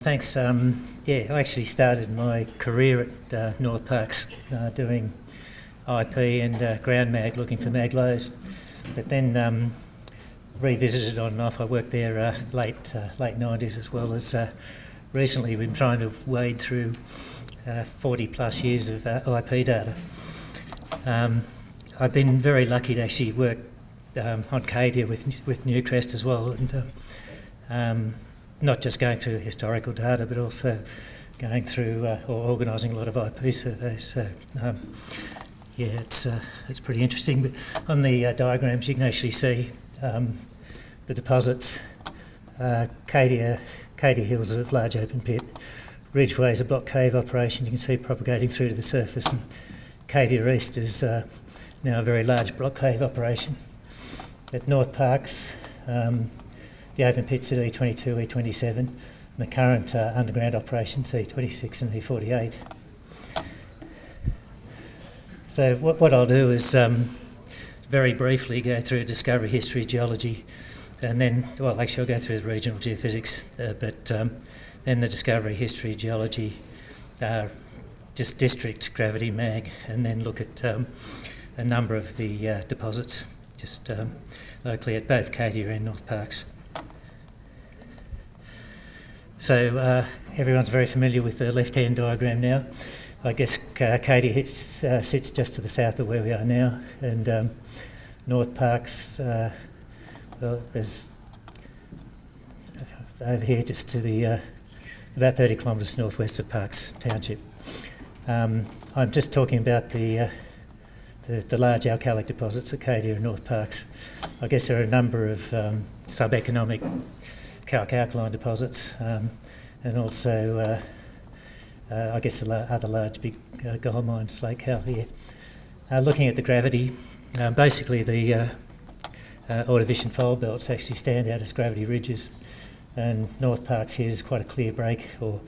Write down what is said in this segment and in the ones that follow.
Thanks. I actually started my career at North Parkes doing IP and ground mag, looking for mag lows, but then revisited on and off. I worked there late 90s as well as recently. We've been trying to wade through 40 plus years of IP data. I've been very lucky to actually work on Cadia with Newcrest as well, and not just going through historical data, but also going through or organising a lot of IP surveys. So, it's pretty interesting. But on the diagrams, you can actually see the deposits. Cadia Hills a large open pit. Ridgeway is a block cave operation. You can see propagating through to the surface. And Cadia East is now a very large block cave operation. At North Parkes, the open pits at E22, E27, and the current underground operations E26 and E48. So what I'll do is very briefly go through discovery history, geology, and then, well, actually I'll go through the regional geophysics, but then the discovery history, geology, just district gravity mag, and then look at a number of the deposits just locally at both Cadia and North Parkes. So everyone's very familiar with the left-hand diagram now. I guess Cadia sits just to the south of where we are now, and North Parkes is over here just to the about 30 kilometres northwest of Parkes Township. I'm just talking about the large alkalic deposits at Cadia and North Parkes. I guess there are a number of sub-economic calc-alkaline deposits, and also I guess the other large big gold mines like Cal here. Looking at the gravity, basically the Ordovician fold belts actually stand out as gravity ridges, and North Parkes here is quite a clear break or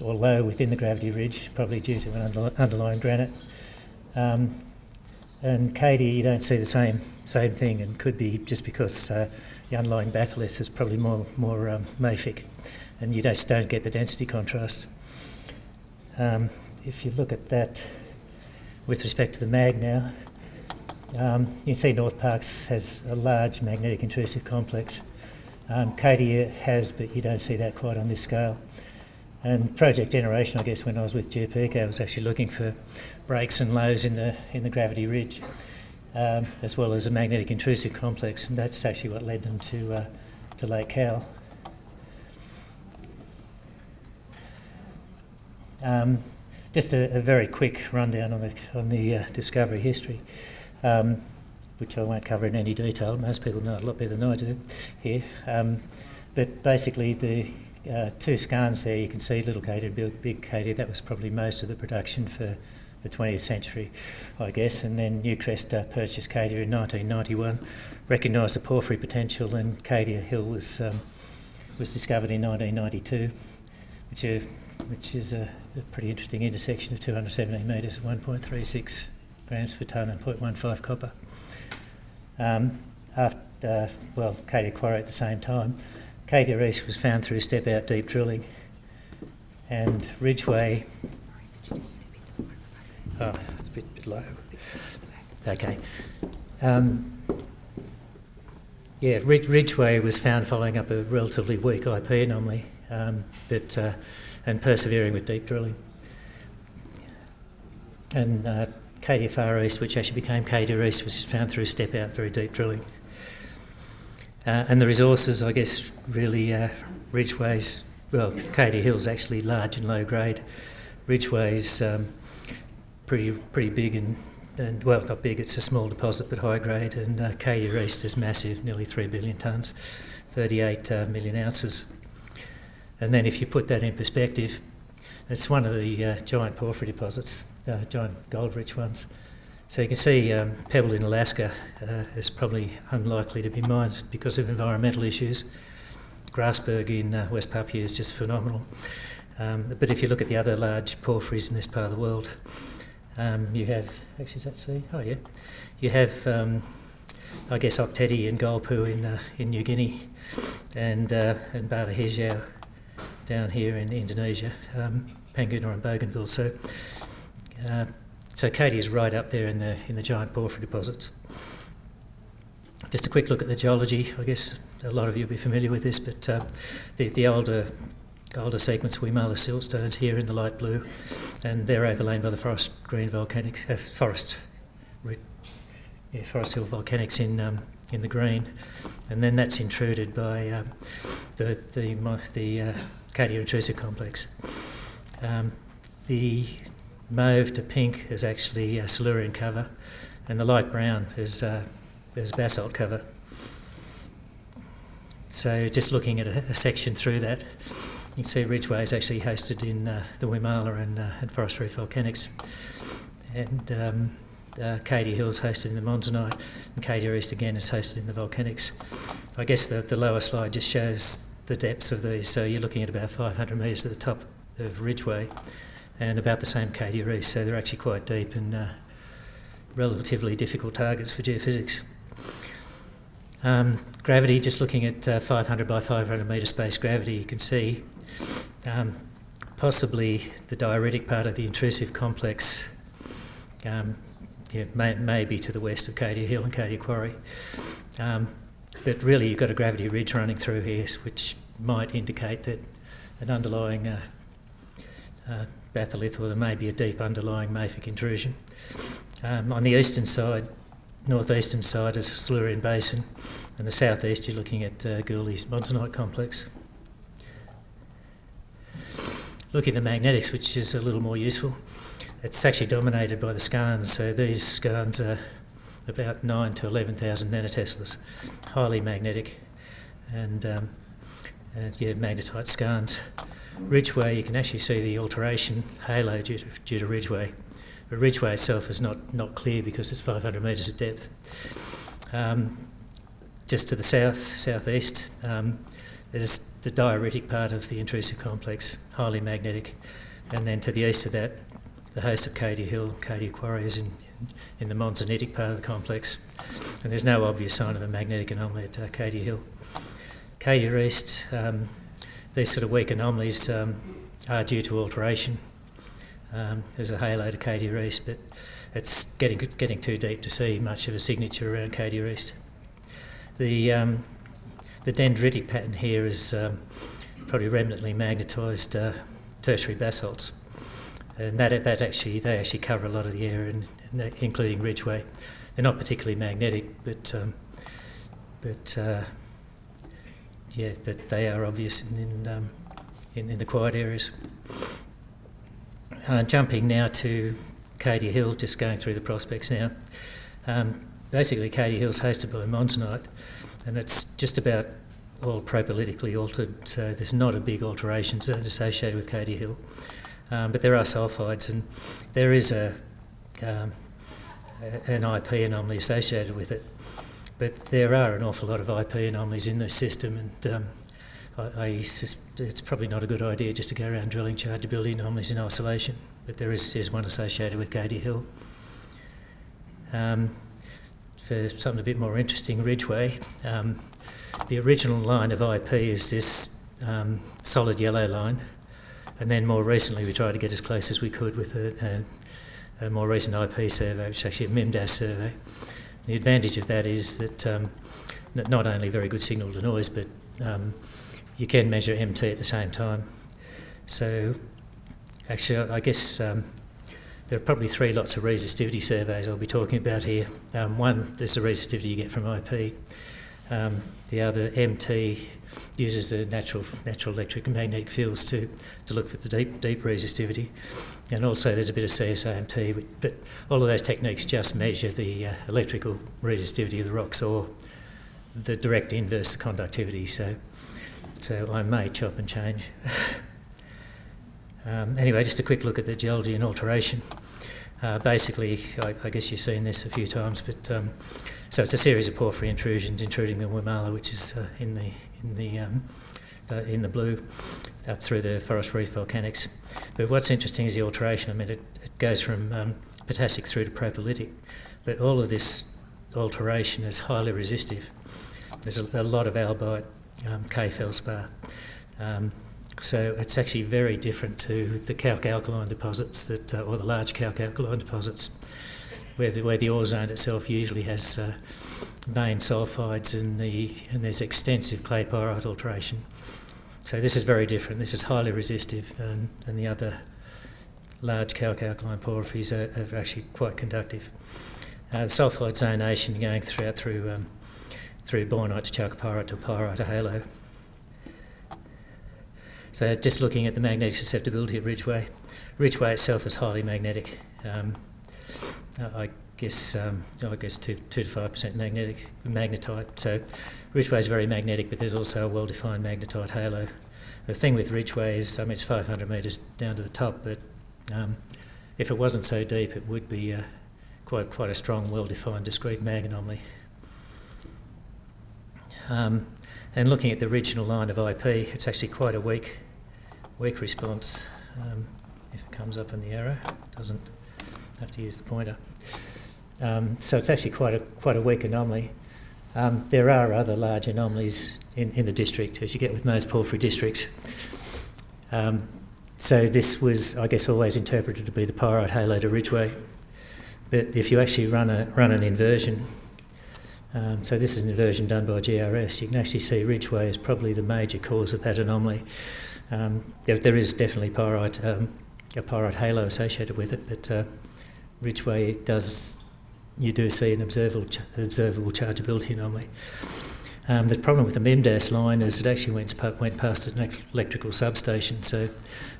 low within the gravity ridge, probably due to an underlying granite. And Cadia, you don't see the same thing, and could be just because the underlying batholith is probably more mafic, and you just don't get the density contrast. If you look at that with respect to the mag now, you can see North Parkes has a large magnetic intrusive complex. Cadia has, but you don't see that quite on this scale. And project generation, I guess, when I was with Geophysical, I was actually looking for breaks and lows in the gravity ridge, as well as a magnetic intrusive complex, and that's actually what led them to Lake Cal. Just a very quick rundown on the discovery history, which I won't cover in any detail. Most people know it a lot better than I do here. But basically, the two skarns there, you can see Little Cadia, Big Cadia. That was probably most of the production for the 20th century, I guess. And then Newcrest purchased Cadia in 1991, recognised the porphyry potential, and Cadia Hill was discovered in 1992, which is a pretty interesting intersection of 217 metres at 1.36 grams per tonne and 0.15 copper. Cadia quarry at the same time. Cadia East was found through step-out deep drilling, and Ridgeway... Oh, it's a bit low. Okay. Ridgeway was found following up a relatively weak IP anomaly, and persevering with deep drilling. And Cadia Far East, which actually became Cadia East, was found through step-out very deep drilling. And the resources, I guess, really Ridgeway's, well, Cadia Hill's actually large and low grade. Ridgeway's pretty big and well, not big, it's a small deposit but high grade, and Cadia East is massive, nearly 3 billion tonnes, 38 million ounces. And then if you put that in perspective, it's one of the giant porphyry deposits, giant gold-rich ones. So you can see Pebble in Alaska is probably unlikely to be mined because of environmental issues. Grasberg in West Papua is just phenomenal. But if you look at the other large porphyries in this part of the world, you have, actually is that C? Oh yeah. You have, I guess, Oktedi and Golpu in New Guinea, and Bala Hijau down here in Indonesia, Panguna and Bougainville. So Cadia is right up there in the giant porphyry deposits. Just a quick look at the geology. I guess a lot of you will be familiar with this, but the older sequence Wimala siltstones here in the light blue, and they're overlain by the forest green volcanics, forest hill volcanics in the green, and then that's intruded by the Cadia intrusive complex. The mauve to pink is actually Silurian cover, and the light brown is basalt cover. So just looking at a section through that, you can see Ridgeway is actually hosted in the Wimala and forest reef volcanics, and Cadia Hill is hosted in the monzonite, and Cadia East again is hosted in the volcanics. I guess the lower slide just shows the depths of these, so you're looking at about 500 metres at the top of Ridgeway and about the same Cadia East, so they're actually quite deep and relatively difficult targets for geophysics. Gravity, just looking at 500 by 500 metre space gravity, you can see possibly the diuretic part of the intrusive complex may be to the west of Cadia Hill and Cadia Quarry. But really you've got a gravity ridge running through here, which might indicate that an underlying batholith, or there may be a deep underlying mafic intrusion. On the eastern side, northeastern side is the Silurian Basin, and the southeast you're looking at Gouldy's monzonite complex. Looking at the magnetics, which is a little more useful, it's actually dominated by the skarns, so these skarns are about 9 to 11,000 nanoteslas, highly magnetic, and magnetite skarns. Ridgeway, you can actually see the alteration halo due to Ridgeway, but Ridgeway itself is not clear because it's 500 metres at depth. Just to the southeast is the diuretic part of the intrusive complex, highly magnetic, and then to the east of that, the host of Cadia Hill, Cadia Quarry, is in the monzonitic part of the complex, and there's no obvious sign of a magnetic anomaly at Cadia Hill. Cadia East, these sort of weak anomalies are due to alteration. There's a halo to Cadia East, but it's getting too deep to see much of a signature around Cadia East. The dendritic pattern here is probably remnantly magnetised tertiary basalts, and they actually cover a lot of the area, including Ridgeway. They're not particularly magnetic, but they are obvious in the quiet areas. Jumping now to Cadia Hill, just going through the prospects now. Basically, Cadia Hill's hosted by monzonite, and it's just about all propylitically altered, so there's not a big alteration zone associated with Cadia Hill. But there are sulphides, and there is an IP anomaly associated with it. But there are an awful lot of IP anomalies in this system, and it's probably not a good idea just to go around drilling chargeability anomalies in isolation, but there is one associated with Cadia Hill. For something a bit more interesting, Ridgeway, the original line of IP is this solid yellow line, and then more recently we tried to get as close as we could with a more recent IP survey, which is actually a MIMDAS survey. The advantage of that is that not only very good signal to noise, but you can measure MT at the same time. So actually I guess there are probably 3 lots of resistivity surveys I'll be talking about here. One, there's the resistivity you get from IP. The other, MT, uses the natural electric and magnetic fields to look for the deep resistivity. And also there's a bit of CSAMT, but all of those techniques just measure the electrical resistivity of the rocks, or the direct inverse of conductivity. So I may chop and change. Anyway, just a quick look at the geology and alteration. Basically, I guess you've seen this a few times, but so it's a series of porphyry intrusions intruding the Wimala, which is in the blue, up through the forest reef volcanics. But what's interesting is the alteration. I mean, it goes from potassic through to propylitic, but all of this alteration is highly resistive. There's a lot of albite, K feldspar, So it's actually very different to the calc alkaline deposits that, or the large calc alkaline deposits, where the ore zone itself usually has vein sulphides and there's extensive clay pyrite alteration. So this is very different. This is highly resistive, and the other large calc alkaline porphyries are actually quite conductive. The sulphide zonation going through bornite to chalcopyrite to pyrite to halo. So just looking at the magnetic susceptibility of Ridgeway. Ridgeway itself is highly magnetic. I guess 2 to 5% magnetite. So Ridgeway is very magnetic, but there's also a well-defined magnetite halo. The thing with Ridgeway is, it's 500 metres down to the top, but if it wasn't so deep, it would be quite a strong, well-defined, discrete mag anomaly. And looking at the original line of IP, it's actually quite a weak response. If it comes up in the arrow, it doesn't have to use the pointer. So it's actually quite a weak anomaly. There are other large anomalies in the district, as you get with most porphyry districts. So this was, I guess, always interpreted to be the pyrite halo to Ridgeway. But if you actually run an inversion, so this is an inversion done by GRS, you can actually see Ridgeway is probably the major cause of that anomaly. There is definitely a pyrite halo associated with it, but Ridgeway you do see an observable chargeability anomaly. The problem with the MIMDAS line is it actually went past an electrical substation, so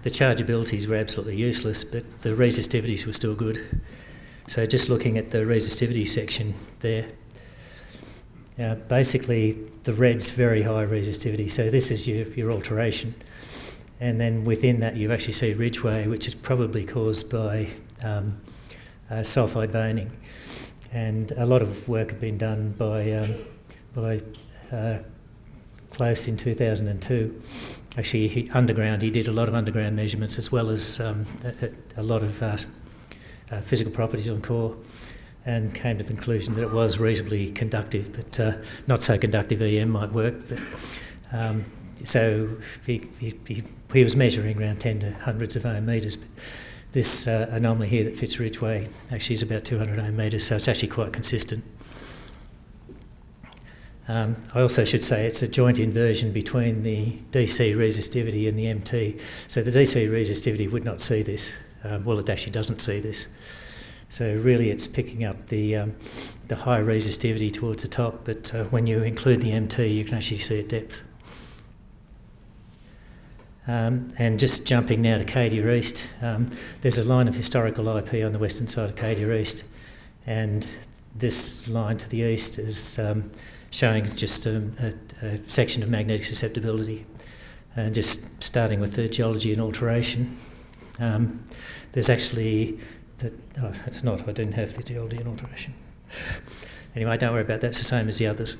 the chargeabilities were absolutely useless, but the resistivities were still good. So just looking at the resistivity section there, basically the red's very high resistivity, so this is your alteration. And then within that you actually see Ridgeway, which is probably caused by sulphide veining. And a lot of work had been done by Close in 2002. Actually, he did a lot of underground measurements as well as a lot of physical properties on core, and came to the conclusion that it was reasonably conductive, but not so conductive EM might work. But so he was measuring around 10 to hundreds of ohm metres. But this anomaly here that fits Ridgeway actually is about 200 ohm metres, so it's actually quite consistent. I also should say it's a joint inversion between the DC resistivity and the MT. So the DC resistivity would not see this. Well, it actually doesn't see this. So really it's picking up the high resistivity towards the top, but when you include the MT you can actually see at depth. And just jumping now to Cadia East, there's a line of historical IP on the western side of Cadia East, and this line to the east is showing just a section of magnetic susceptibility. And just starting with the geology and alteration, there's actually... it's not, I didn't have the geology and alteration. Anyway, don't worry about that, it's the same as the others.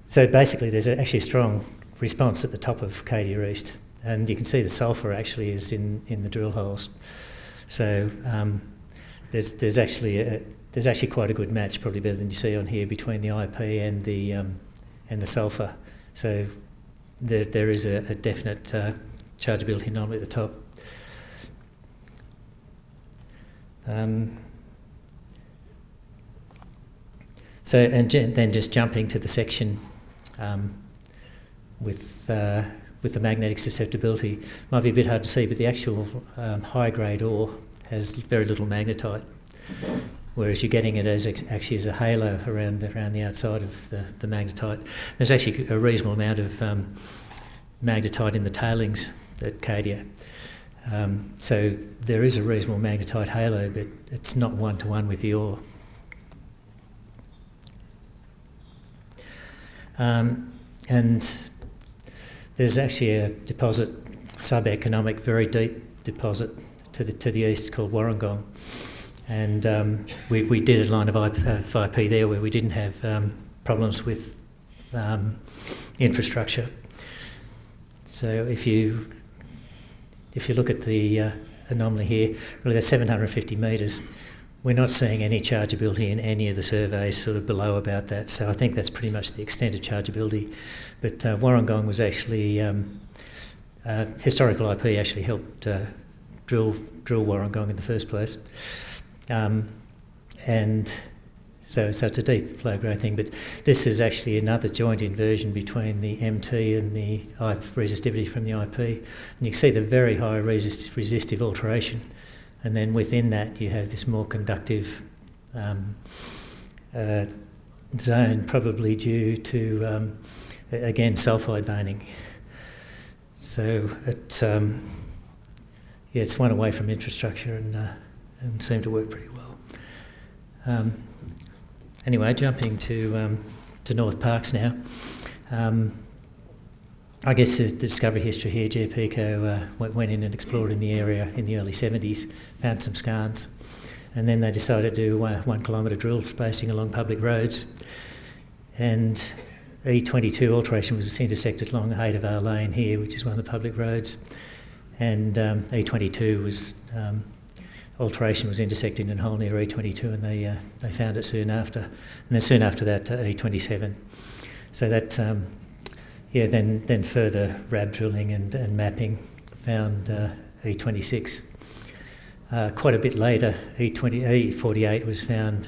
So basically there's actually a strong response at the top of Cadia East, and you can see the sulphur actually is in the drill holes. So there's actually quite a good match, probably better than you see on here, between the IP and the sulphur. So there is a definite chargeability anomaly at the top. So then just jumping to the section with the magnetic susceptibility, might be a bit hard to see, but the actual high grade ore has very little magnetite, whereas you're getting it as actually as a halo around the outside of the magnetite. There's actually a reasonable amount of magnetite in the tailings at Cadia. So there is a reasonable magnetite halo, but it's not one-to-one with the ore. And there's actually a deposit, sub-economic, very deep deposit to the east called Warrangong. And we did a line of IP there where we didn't have problems with infrastructure. So if you look at the anomaly here, really there's 750 metres. we're not seeing any chargeability in any of the surveys sort of below about that. So I think that's pretty much the extent of chargeability. But Wollongong was actually, historical IP actually helped drill Wollongong in the first place. And so it's a deep flow growth thing, but this is actually another joint inversion between the MT and the resistivity from the IP. And you can see the very high resistive alteration, and then within that you have this more conductive zone, probably due to, again, sulfide veining. So it's one away from infrastructure and seemed to work pretty well. Anyway, jumping to North Parkes now. I guess the discovery history here, Geophysical went in and explored in the area in the early 70s, found some skarns, and then they decided to do 1 kilometre drill spacing along public roads. And E22 alteration was intersected along Hadevar Lane here, which is one of the public roads, and E22 was alteration was intersecting in a hole near E22, and they found it soon after. And then soon after that, E27. So that, then further RAB drilling and mapping found E26. Quite a bit later, E48 was found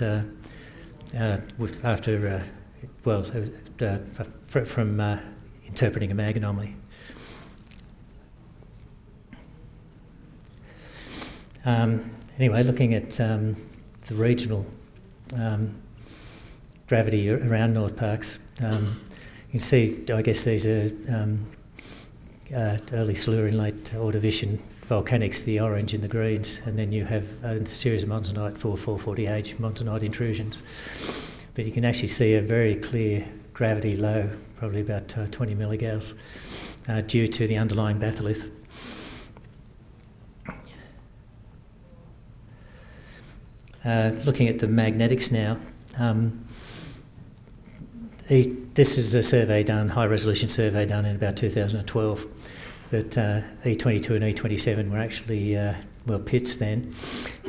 from interpreting a mag anomaly. Anyway, looking at the regional gravity around North Parkes, you can see, I guess these are early Silurian, late Ordovician volcanics, the orange and the greens, and then you have a series of monzonite, 440H monzonite intrusions. But you can actually see a very clear gravity low, probably about 20 milligauss, due to the underlying batholith. Looking at the magnetics now, this is a survey done, high resolution survey done in about 2012, but E22 and E27 were actually, pits then,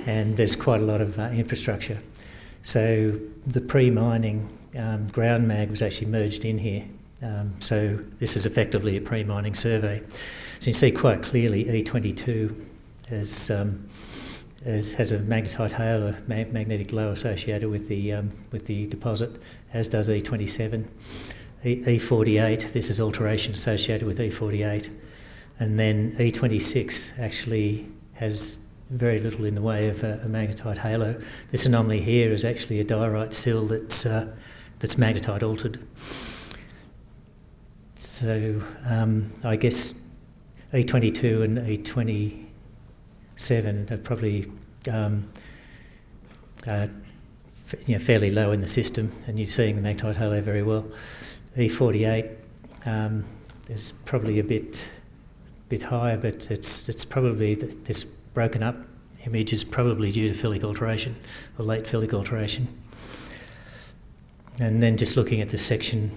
and there's quite a lot of infrastructure. So the pre-mining ground mag was actually merged in here, so this is effectively a pre-mining survey. So you can see quite clearly E22 has a magnetite halo, magnetic low associated with the deposit, as does E27. E48, this is alteration associated with E48, and then E26 actually has very little in the way of a magnetite halo. This anomaly here is actually a diorite sill that's magnetite altered. So I guess E22 and E27 are probably fairly low in the system, and you're seeing the magnetite halo very well. E48 is probably a bit higher, but it's probably this broken up image is probably due to phyllic alteration or late phyllic alteration. And then just looking at the section,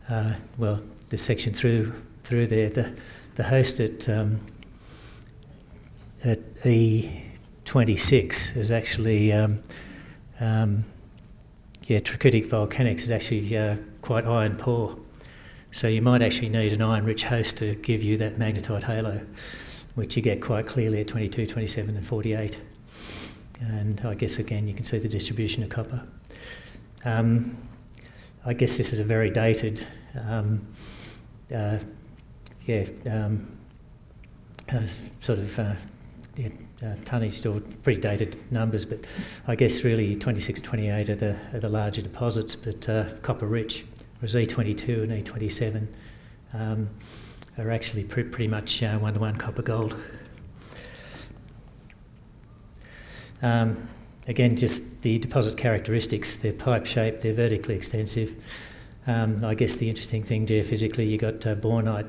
the section through there, the host at E26 is actually trachytic volcanics is actually quite iron poor. So you might actually need an iron-rich host to give you that magnetite halo, which you get quite clearly at 22, 27 and 48. And I guess again you can see the distribution of copper. I guess this is a very dated tonnage, or pretty dated numbers, but I guess really 26, 28 are the larger deposits, but copper rich, whereas E22 and E27 are actually pretty much 1-to-1 copper gold. Again, just the deposit characteristics, they're pipe shaped, they're vertically extensive. I guess the interesting thing geophysically, you got bornite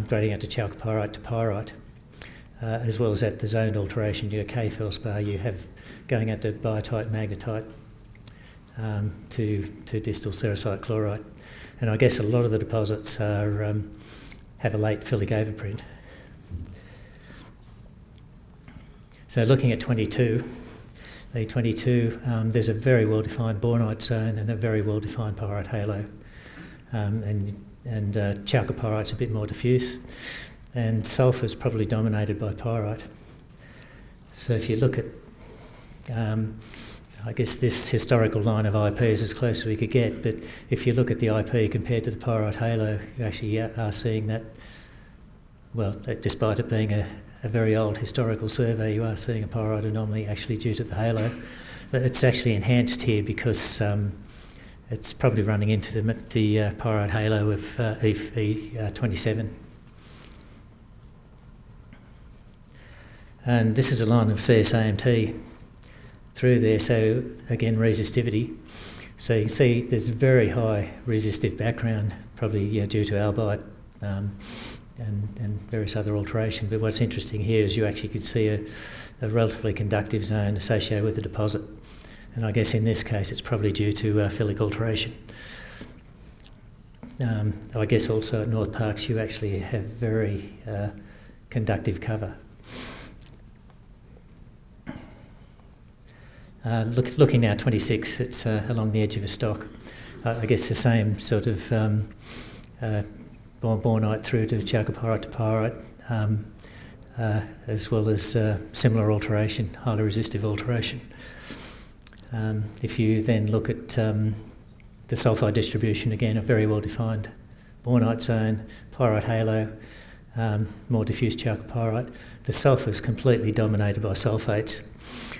grading out to chalcopyrite to pyrite, as well as at the zoned alteration, you got K-feldspar, you have going out to biotite, magnetite to distal cerussite chlorite. And I guess a lot of the deposits are have a late phyllic overprint. So looking at 22, E22, there's a very well-defined bornite zone and a very well-defined pyrite halo. And chalcopyrite's a bit more diffuse. And sulphur's probably dominated by pyrite. So if you look at, I guess this historical line of IP is as close as we could get, but if you look at the IP compared to the pyrite halo, you actually are seeing that, well, despite it being a very old historical survey, you are seeing a pyrite anomaly actually due to the halo. It's actually enhanced here because it's probably running into the pyrite halo of E27. And this is a line of CSAMT through there, so again resistivity. So you can see there's a very high resistive background, probably due to albite and various other alteration. But what's interesting here is you actually could see a relatively conductive zone associated with the deposit. And I guess in this case it's probably due to phyllic alteration. I guess also at North Parkes you actually have very conductive cover. Looking now 26, it's along the edge of a stock. I guess the same sort of bornite through to chalcopyrite to pyrite, as well as similar alteration, highly resistive alteration. If you then look at the sulphide distribution, again a very well defined bornite zone, pyrite halo, more diffuse chalcopyrite. The sulphur is completely dominated by sulphates.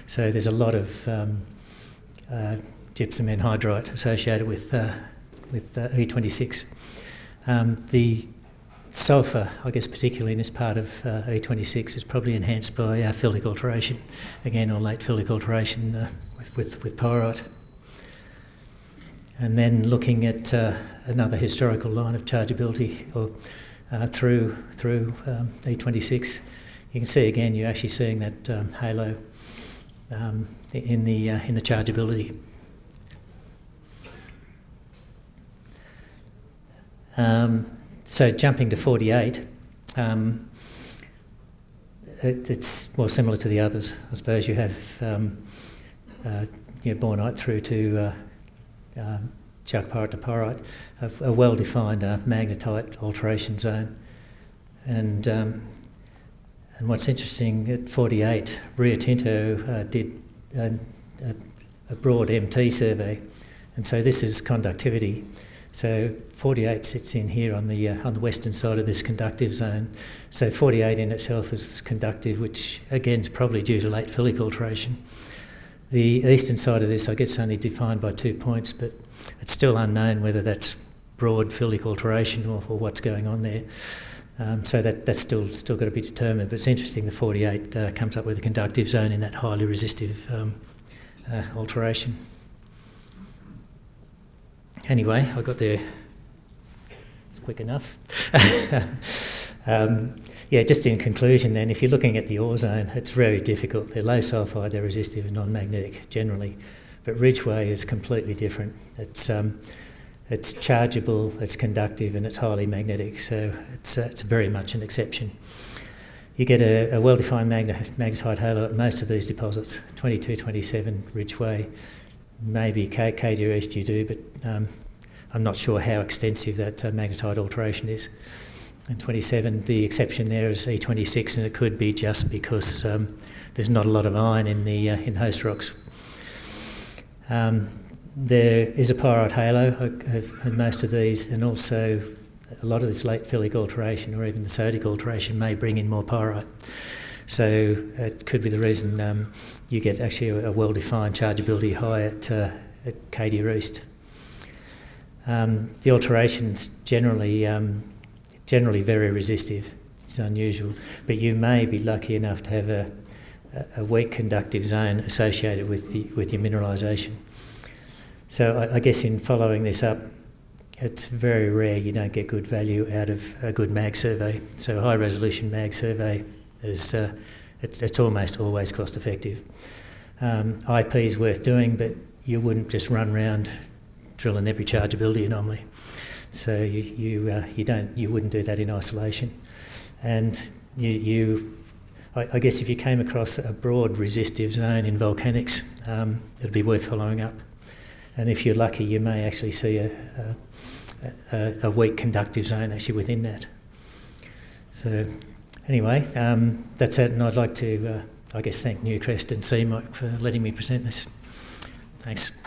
So there's a lot of gypsum anhydrite associated with E26. The sulphur, I guess particularly in this part of E26, is probably enhanced by phyllic alteration, again, or late phyllic alteration with pyrite. And then looking at another historical line of chargeability or through E26, you can see again you're actually seeing that halo in the chargeability. So jumping to 48, it's more similar to the others. I suppose you have bornite through to chalcopyrite to pyrite, a well-defined magnetite alteration zone. And what's interesting, at 48, Rio Tinto did a broad MT survey, and so this is conductivity. So 48 sits in here on the western side of this conductive zone. So 48 in itself is conductive, which again is probably due to late phyllic alteration. The eastern side of this, I guess, is only defined by 2 points, but it's still unknown whether that's broad phyllic alteration or what's going on there. So that's still got to be determined. But it's interesting the 48 comes up with a conductive zone in that highly resistive alteration. Anyway, I got there. It's quick enough. Just in conclusion then, if you're looking at the ore zone, it's very difficult. They're low sulphide, they're resistive and non-magnetic generally. But Ridgeway is completely different. It's chargeable, it's conductive and it's highly magnetic, so it's very much an exception. You get a well-defined magnetite halo at most of these deposits, 22, 27, Ridgeway, maybe Cadia East you do, but I'm not sure how extensive that magnetite alteration is. And 27, the exception there is E26, and it could be just because there's not a lot of iron in the host rocks. There is a pyrite halo of most of these, and also a lot of this late phyllic alteration or even the sodic alteration may bring in more pyrite. So it could be the reason you get actually a well-defined chargeability high at Cadia East. The alteration's generally very resistive. It's unusual, but you may be lucky enough to have a weak conductive zone associated with your mineralisation. So I guess in following this up, it's very rare you don't get good value out of a good mag survey. So a high resolution mag survey is it's almost always cost effective. IP is worth doing, but you wouldn't just run around drilling every chargeability anomaly. So you wouldn't do that in isolation. And I guess if you came across a broad resistive zone in volcanics, it'd be worth following up. And if you're lucky, you may actually see a weak conductive zone actually within that. So anyway, that's it, and I'd like to, I guess, thank Newcrest and CMOC for letting me present this. Thanks.